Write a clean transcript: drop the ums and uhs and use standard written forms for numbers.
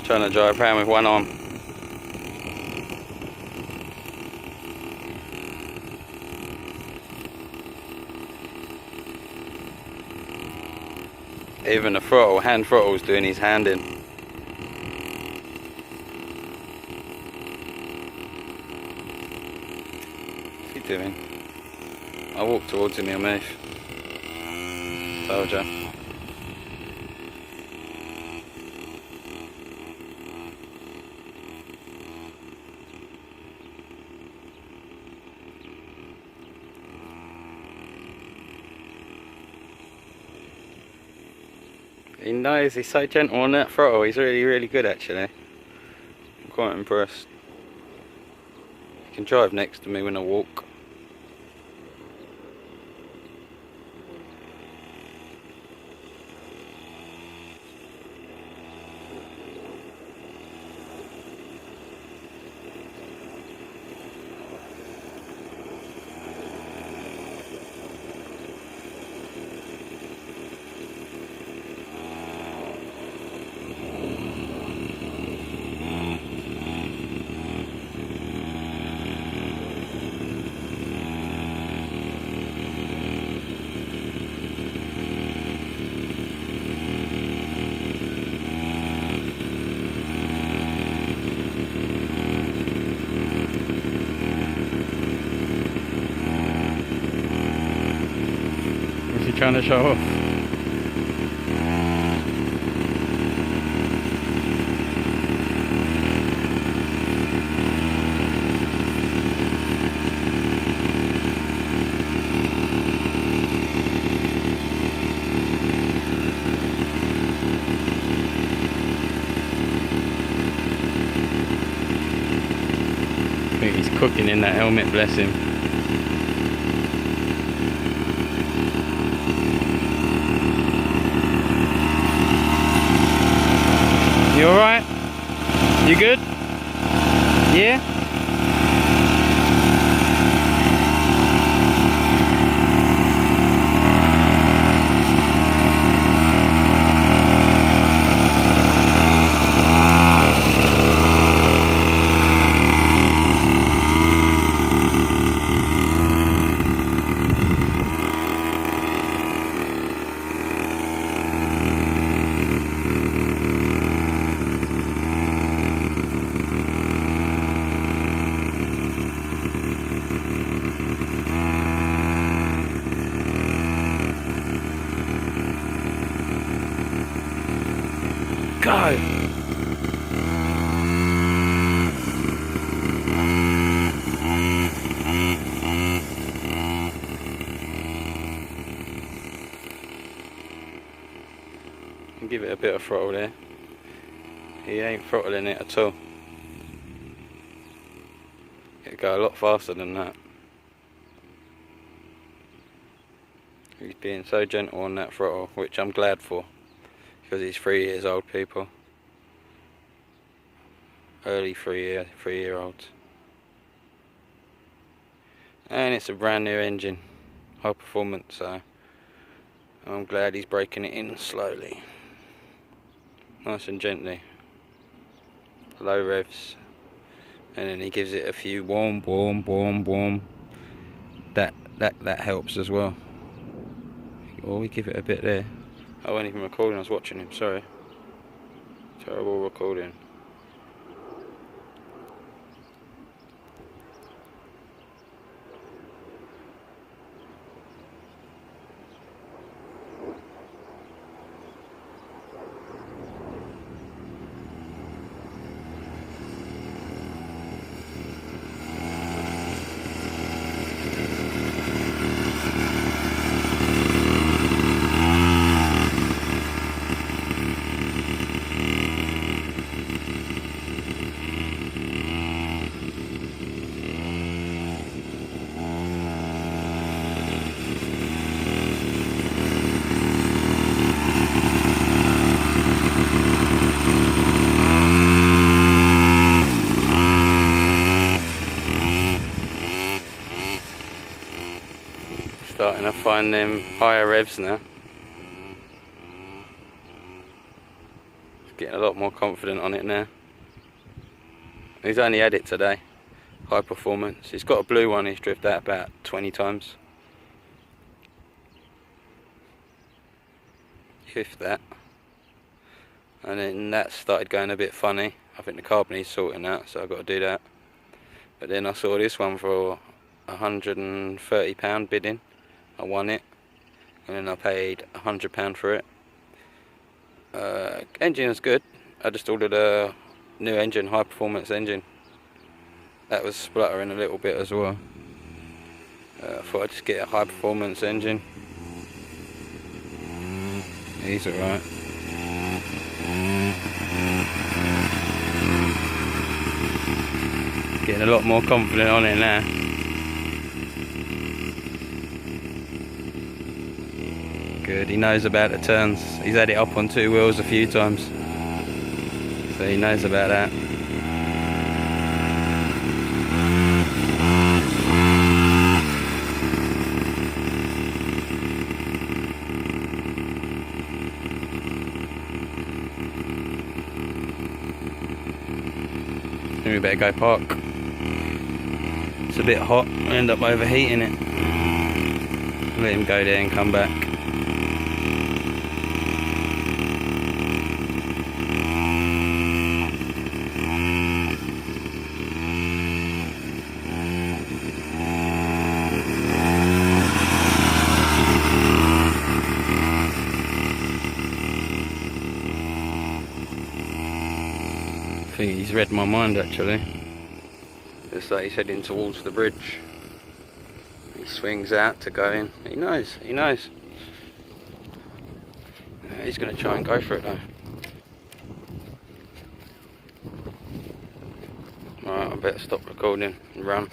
Trying to drive around with one arm. Even the throttle, hand throttle's doing his hand in. What's he doing? I walk towards him, he'll move. Told ya. He knows, he's so gentle on that throttle, he's really good actually. I'm quite impressed. He can drive next to me when I walk. What's he trying to show off? I think he's cooking in that helmet, bless him. You alright? You good? Yeah? Go! Give it a bit of throttle there. He ain't throttling it at all. It'll go a lot faster than that. He's being so gentle on that throttle, which I'm glad for. Because he's 3 years old, people. Early 3-year-olds. And it's a brand new engine. High performance, so I'm glad he's breaking it in slowly. Nice and gently. Low revs. And then he gives it a few warm. That helps as well. Or we give it a bit there. I wasn't even recording, I was watching him, sorry. Terrible recording. Starting to find them higher revs now. Getting a lot more confident on it now. He's only had it today. High performance. He's got a blue one he's drifted out about 20 times. If that. And then that started going a bit funny. I think the carb needs sorting out, so I've got to do that. But then I saw this one for £130 bidding. I won it. And then I paid £100 for it. Engine is good. I just ordered a new engine, high performance engine. That was spluttering a little bit as well. I thought I'd just get a high performance engine. He's alright. Getting a lot more confident on it now. Good, he knows about the turns. He's had it up on 2 wheels a few times, so he knows about that. Then we better go park. It's a bit hot, I end up overheating it. Let him go there and come back. I think he's read my mind actually. Looks like he's heading towards the bridge. He swings out to go in. He knows. He's going to try and go for it though. Alright, I better stop recording and run.